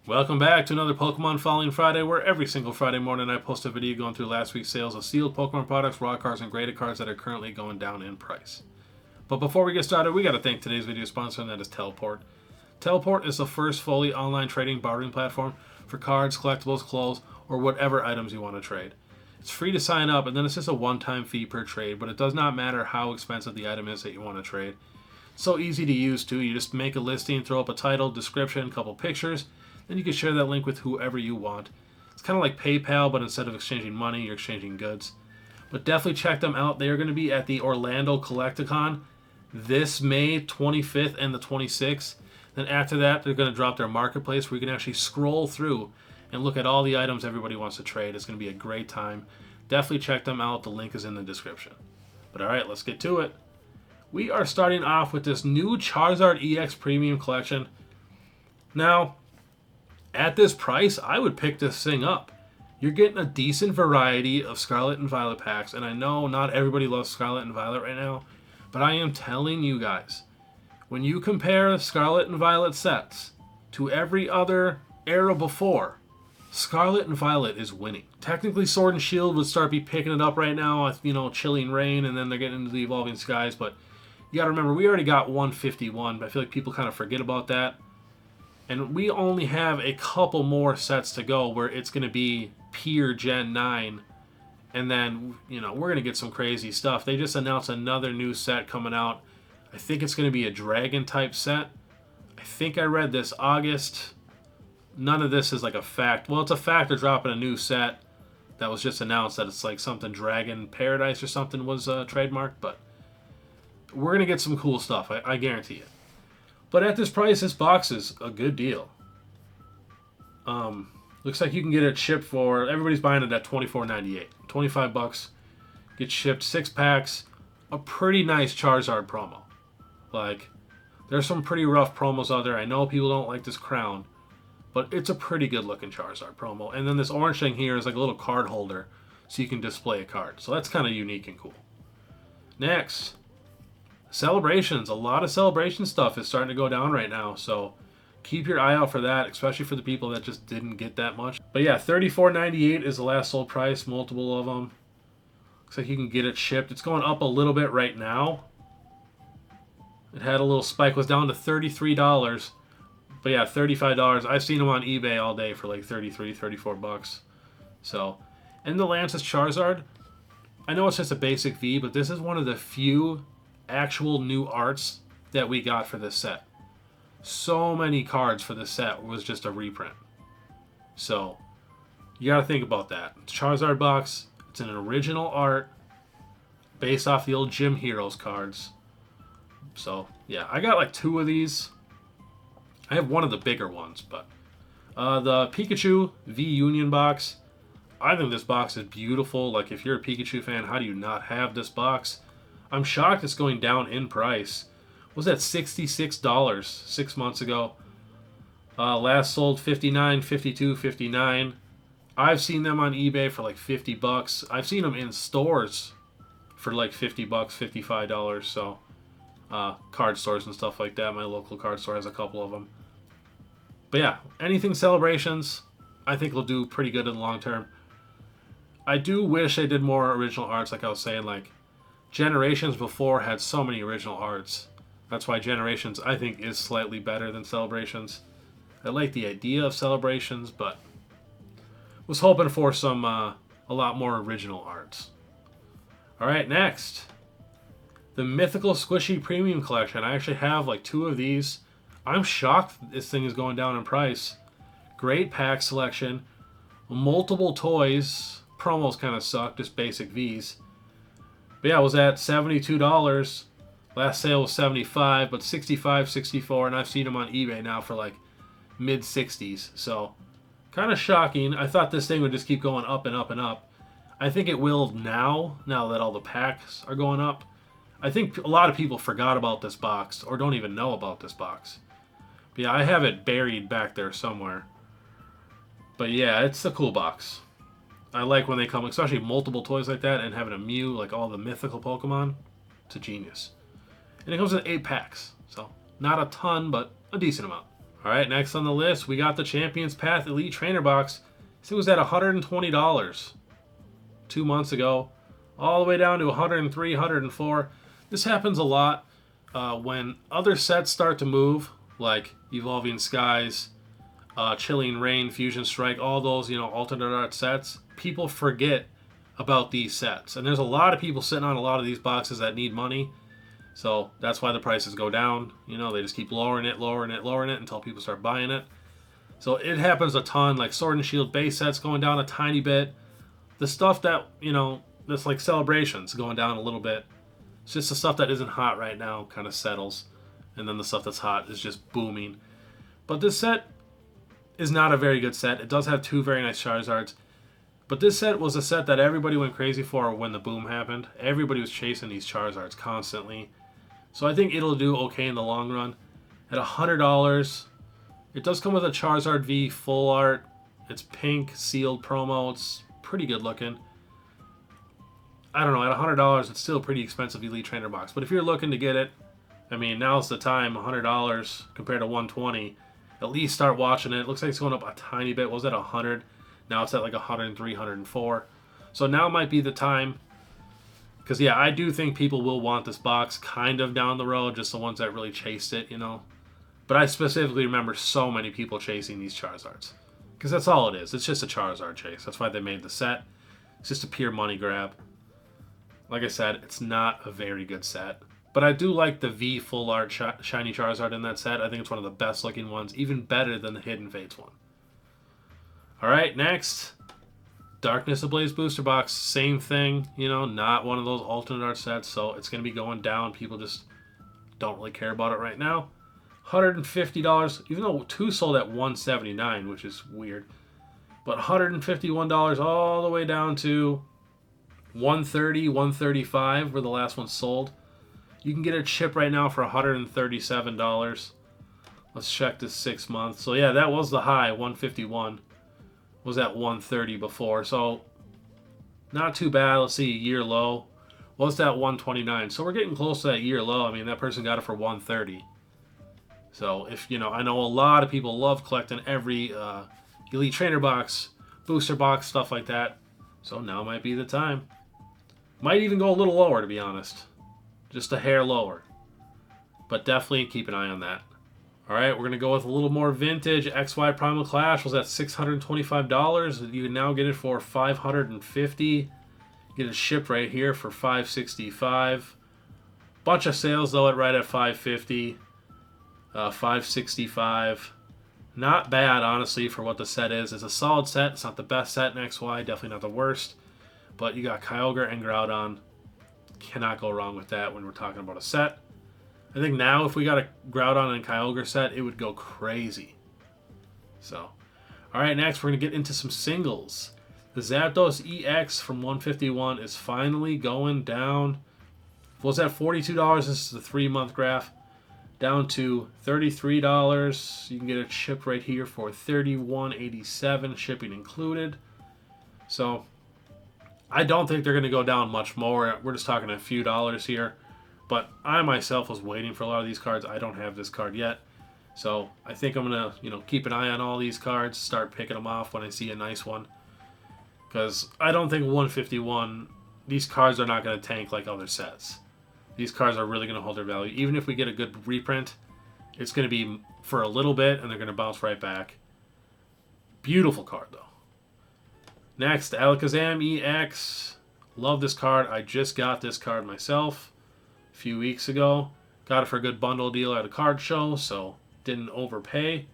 Welcome back to another Pokemon Following Friday, where every single Friday morning I post a video going through last week's sales of sealed Pokemon products, raw cards, and graded cards that are currently going down in price. But before we get started, we got to thank today's video sponsor, and that is Teleport. Teleport is the first fully online trading bartering platform for cards, collectibles, clothes, or whatever items you want to trade. It's free to sign up, and then it's just a one-time fee per trade, but it does not matter how expensive the item is that you want to trade. It's so easy to use too. You just make a listing, throw up a title, description, a couple pictures, then you can share that link with whoever you want. It's kind of like PayPal, but instead of exchanging money, you're exchanging goods. But definitely check them out. They are going to be at the Orlando Collecticon this May 25th and the 26th. Then after that, they're going to drop their marketplace where you can actually scroll through and look at all the items everybody wants to trade. It's going to be a great time. Definitely check them out. The link is in the description. But alright, let's get to it. We are starting off with this new Charizard EX Premium Collection. Now, at this price, I would pick this thing up. You're getting a decent variety of Scarlet and Violet packs, and I know not everybody loves Scarlet and Violet right now, but I am telling you guys, when you compare Scarlet and Violet sets to every other era before, Scarlet and Violet is winning. Technically, Sword and Shield would start be picking it up right now, Chilling Rain, and then they're getting into the Evolving Skies, but you gotta remember, we already got 151, but I feel like people kind of forget about that. And we only have a couple more sets to go where it's going to be Pier Gen 9. And then, we're going to get some crazy stuff. They just announced another new set coming out. I think it's going to be a Dragon type set. I think I read this August. None of this is like a fact. Well, it's a fact they're dropping a new set that was just announced that it's like something Dragon Paradise or something was trademarked. But we're going to get some cool stuff. I guarantee it. But at this price, this box is a good deal. Looks like you can get it shipped for, everybody's buying it at $24.98. 25 bucks. Get shipped 6 packs. A pretty nice Charizard promo. Like, there's some pretty rough promos out there. I know people don't like this crown, but it's a pretty good looking Charizard promo. And then this orange thing here is like a little card holder, so you can display a card. So that's kind of unique and cool. Next. Celebrations. A lot of celebration stuff is starting to go down right now, so keep your eye out for that, especially for the people that just didn't get that much. But yeah, $34.98 is the last sold price, multiple of them. Looks like you can get it shipped. It's going up a little bit right now. It had a little spike, was down to $33. But yeah, $35. I've seen them on eBay all day for like 33, 34 bucks. So, and the Lance's Charizard, I know it's just a basic V, but this is one of the few actual new arts that we got for this set. So many cards for this set was just a reprint. So you gotta think about that. It's Charizard box. It's an original art based off the old Gym Heroes cards. So yeah, I got like 2 of these. I have one of the bigger ones, but the Pikachu V Union box, I think this box is beautiful. Like, if you're a Pikachu fan, how do you not have this box? I'm shocked it's going down in price. Was that $66 6 months ago? Last sold $59, $52, $59. I've seen them on eBay for like 50 bucks. I've seen them in stores for like 50 bucks, $55. So card stores and stuff like that. My local card store has a couple of them. But yeah, anything celebrations, I think will do pretty good in the long term. I do wish they did more original arts, like I was saying, like Generations before had so many original arts. That's why Generations, I think, is slightly better than Celebrations. I like the idea of Celebrations, but was hoping for some a lot more original arts. Alright, next. The Mythical Squishy Premium Collection. I actually have like 2 of these. I'm shocked this thing is going down in price. Great pack selection. Multiple toys. Promos kind of suck, just basic Vs. But yeah, it was at $72. Last sale was $75, but $65, $64, and I've seen them on eBay now for like mid-60s. So, kind of shocking. I thought this thing would just keep going up and up and up. I think it will now that all the packs are going up. I think a lot of people forgot about this box or don't even know about this box. But yeah, I have it buried back there somewhere. But yeah, it's a cool box. I like when they come, especially multiple toys like that, and having a Mew, like all the mythical Pokemon. It's a genius. And it comes in 8 packs. So, not a ton, but a decent amount. All right, next on the list, we got the Champions Path Elite Trainer Box. It was at $120 2 months ago, all the way down to $103, $104. This happens a lot when other sets start to move, like Evolving Skies, Chilling Rain, Fusion Strike, all those, alternate art sets. People forget about these sets. And there's a lot of people sitting on a lot of these boxes that need money. So that's why the prices go down. They just keep lowering it until people start buying it. So it happens a ton, like Sword and Shield base sets going down a tiny bit. The stuff that, that's like Celebrations going down a little bit. It's just the stuff that isn't hot right now kind of settles. And then the stuff that's hot is just booming. But this set is not a very good set. It does have 2 very nice Charizards. But this set was a set that everybody went crazy for when the boom happened. Everybody was chasing these Charizards constantly. So I think it'll do okay in the long run. At $100, it does come with a Charizard V full art. It's pink, sealed promo. It's pretty good looking. I don't know, at $100, it's still a pretty expensive Elite Trainer box. But if you're looking to get it, now's the time, $100 compared to $120. At least start watching it. It looks like it's going up a tiny bit. What was at 100? Now it's at like 103, 104. So now might be the time. Because, yeah, I do think people will want this box kind of down the road. Just the ones that really chased it, But I specifically remember so many people chasing these Charizards. Because that's all it is. It's just a Charizard chase. That's why they made the set. It's just a pure money grab. Like I said, it's not a very good set. But I do like the V full art shiny Charizard in that set. I think it's one of the best looking ones. Even better than the Hidden Fates one. Alright, next. Darkness Ablaze Booster Box. Same thing. Not one of those alternate art sets. So it's going to be going down. People just don't really care about it right now. $150. Even though 2 sold at $179, which is weird. But $151 all the way down to $130, $135 where the last one sold. You can get a chip right now for $137. Let's check this 6 months. So yeah, that was the high, $151. Was at $130 before. So not too bad. Let's see, year low. Was that $129? So we're getting close to that year low. That person got it for $130. So if, I know a lot of people love collecting every Elite Trainer box, booster box, stuff like that. So now might be the time. Might even go a little lower, to be honest. Just a hair lower. But definitely keep an eye on that. Alright, we're going to go with a little more vintage. XY Primal Clash was at $625. You can now get it for $550. Get it shipped right here for $565. Bunch of sales though right at $550. $565. Not bad, honestly, for what the set is. It's a solid set. It's not the best set in XY. Definitely not the worst. But you got Kyogre and Groudon. Cannot go wrong with that when we're talking about a set. I think now if we got a Groudon and Kyogre set, it would go crazy. So, alright, next we're going to get into some singles. The Zapdos EX from 151 is finally going down. Was at $42. This is the 3-month graph. Down to $33. You can get a chip right here for $31.87, shipping included. So, I don't think they're going to go down much more. We're just talking a few dollars here. But I myself was waiting for a lot of these cards. I don't have this card yet. So I think I'm going to, keep an eye on all these cards. Start picking them off when I see a nice one. Because I don't think 151, these cards are not going to tank like other sets. These cards are really going to hold their value. Even if we get a good reprint, it's going to be for a little bit and they're going to bounce right back. Beautiful card though. Next, Alakazam EX. Love this card. I just got this card myself a few weeks ago. Got it for a good bundle deal at a card show, so didn't overpay.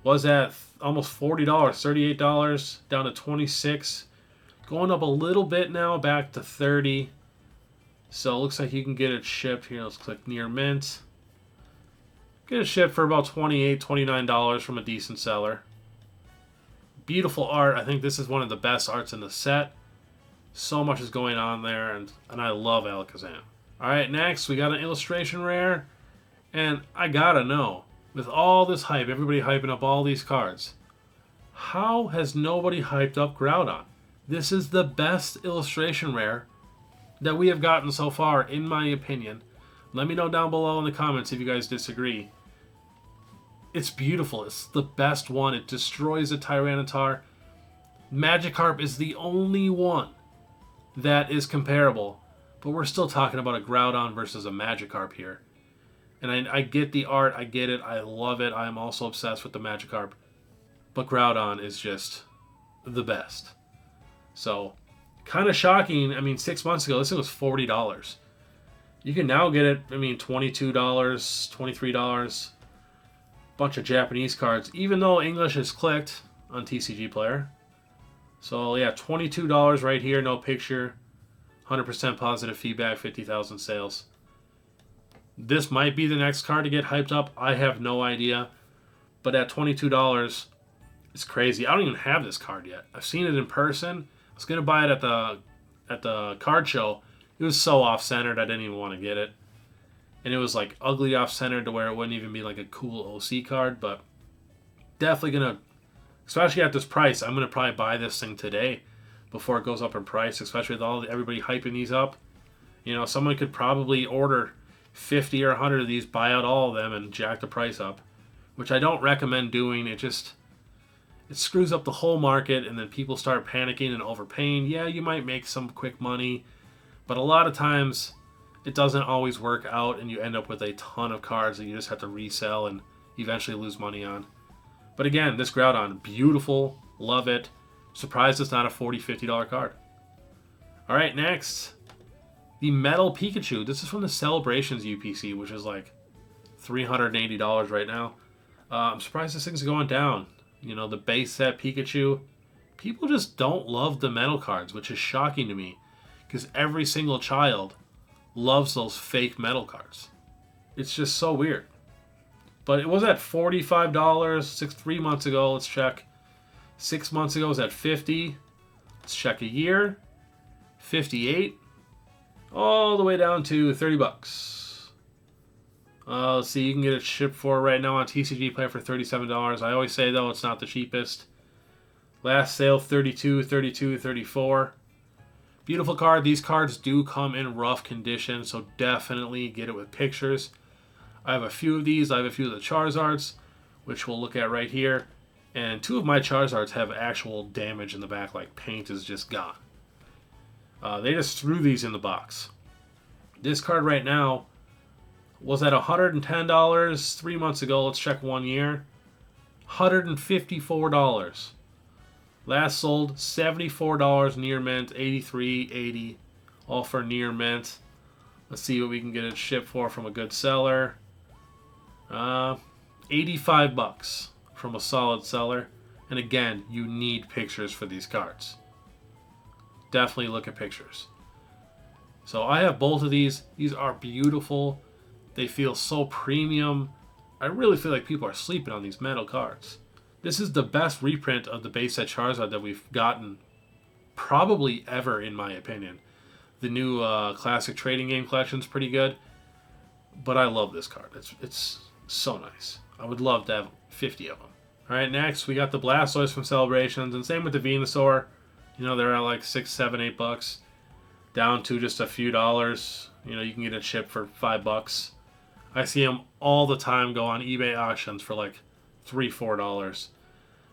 Was at almost $40, $38, down to $26. Going up a little bit now, back to $30. So it looks like you can get it shipped. Here, let's click near mint. Get it shipped for about $28, $29 from a decent seller. Beautiful art. I think this is one of the best arts in the set. So much is going on there, and I love Alakazam. Alright, next we got an illustration rare. And I gotta know, with all this hype, everybody hyping up all these cards, how has nobody hyped up Groudon? This is the best illustration rare that we have gotten so far, in my opinion. Let me know down below in the comments if you guys disagree. It's beautiful. It's the best one. It destroys a Tyranitar. Magikarp is the only one that is comparable. But we're still talking about a Groudon versus a Magikarp here. And I get the art. I get it. I love it. I am also obsessed with the Magikarp. But Groudon is just the best. So, kind of shocking. I mean, 6 months ago, this thing was $40. You can now get it, I mean, $22, $23. Bunch of Japanese cards, even though English is clicked on TCG Player. So, yeah, $22 right here, no picture. 100% positive feedback, 50,000 sales. This might be the next card to get hyped up. I have no idea. But at $22, it's crazy. I don't even have this card yet. I've seen it in person. I was going to buy it at the card show. It was so off-centered, I didn't even want to get it. And it was like ugly off-centered to where it wouldn't even be like a cool OC card. But definitely going to, especially at this price, I'm going to probably buy this thing today before it goes up in price, especially with everybody hyping these up. You know, someone could probably order 50 or 100 of these, buy out all of them, and jack the price up, which I don't recommend doing. It screws up the whole market, and then people start panicking and overpaying. Yeah, you might make some quick money, but a lot of times it doesn't always work out, and you end up with a ton of cards that you just have to resell and eventually lose money on. But again, this Groudon, beautiful, love it. Surprised it's not a $40, $50 card. All right, next, the Metal Pikachu. This is from the Celebrations UPC, which is like $380 right now. I'm surprised this thing's going down. You know, the base set Pikachu. People just don't love the metal cards, which is shocking to me, because every single child loves those fake metal cards. It's just so weird. But it was at $45 3 months ago. Let's check. 6 months ago it was at $50. Let's check a year. $58. All the way down to $30. Let's see, you can get it shipped for right now on TCG Play for $37. I always say, though, it's not the cheapest. Last sale, $32, $32, $34. Beautiful card. These cards do come in rough condition, so definitely get it with pictures. I have a few of these. I have a few of the Charizards, which we'll look at right here. And 2 of my Charizards have actual damage in the back, like paint is just gone. They just threw these in the box. This card right now was at $110 3 months ago. Let's check 1 year. $154. Last sold $74 near mint, $83.80, all for near mint. Let's see what we can get it shipped for from a good seller. $85 from a solid seller. And again, you need pictures for these cards. Definitely look at pictures. So I have both of these. These are beautiful. They feel so premium. I really feel like people are sleeping on these metal cards. This is the best reprint of the base set Charizard that we've gotten probably ever, in my opinion. The new Classic Trading Game Collection is pretty good, but I love this card. It's so nice. I would love to have 50 of them. All right, next we got the Blastoise from Celebrations, and same with the Venusaur. You know, they're at like $6, $7, $8, down to just a few dollars. You know, you can get it shipped for $5. I see them all the time go on eBay auctions for like $3, $4.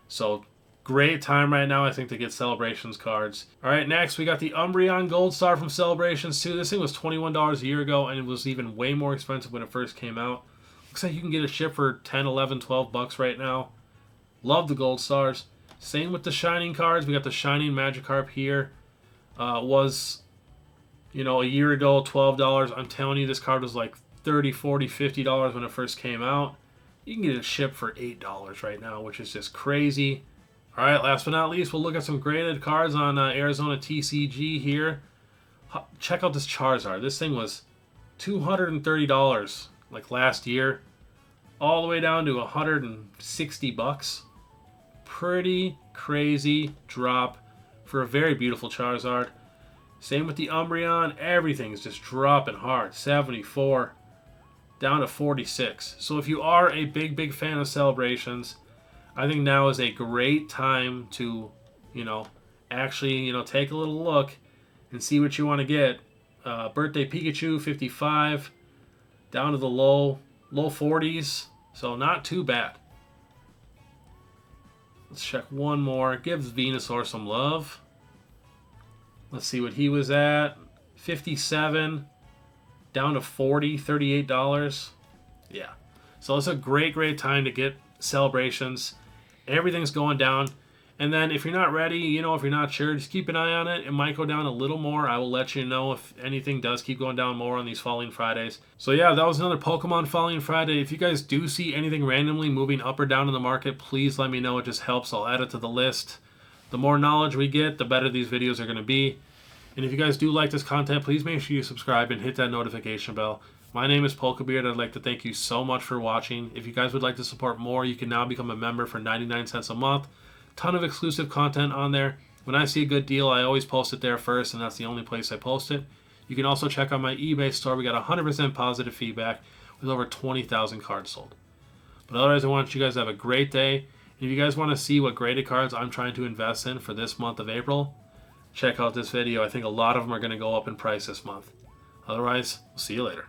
So great time right now, I think, to get Celebrations cards. All right, next we got the Umbreon Gold Star from Celebrations too. This thing was $21 a year ago, and it was even way more expensive when it first came out. Looks like you can get it shipped for $10, $11, $12 right now. Love the Gold Stars. Same with the Shining cards. We got the Shining Magikarp here. Was, you know, a year ago, $12. I'm telling you, this card was like $30, $40, $50 when it first came out. You can get it shipped for $8 right now, which is just crazy. All right, last but not least, we'll look at some graded cards on Arizona TCG here. Check out this Charizard. This thing was $230 like last year, all the way down to $160. Pretty crazy drop for a very beautiful Charizard. Same with the Umbreon. Everything's just dropping hard. 74 down to 46. So if you are a big fan of Celebrations, I think now is a great time to, you know, actually, you know, take a little look and see what you want to get. Birthday Pikachu, 55, down to the low 40s. So not too bad. Let's check one more. Gives Venusaur some love. Let's see what he was at. 57 down to 40, $38. Yeah. So it's a great time to get celebrations. Everything's going down. And then if you're not ready, you know, if you're not sure, just keep an eye on it. It might go down a little more. I will let you know if anything does keep going down more on these Falling Fridays. So yeah, that was another Pokemon Falling Friday. If you guys do see anything randomly moving up or down in the market, please let me know. It just helps. I'll add it to the list. The more knowledge we get, the better these videos are going to be. And if you guys do like this content, please make sure you subscribe and hit that notification bell. My name is Polkabeard. I'd like to thank you so much for watching. If you guys would like to support more, you can now become a member for 99 cents a month. Ton of exclusive content on there. When I see a good deal, I always post it there first, and that's the only place I post it. You can also check out my eBay store. We got 100% positive feedback with over 20,000 cards sold. But otherwise, I want you guys to have a great day. And if you guys want to see what graded cards I'm trying to invest in for this month of April, check out this video. I think a lot of them are going to go up in price this month. Otherwise, we'll see you later.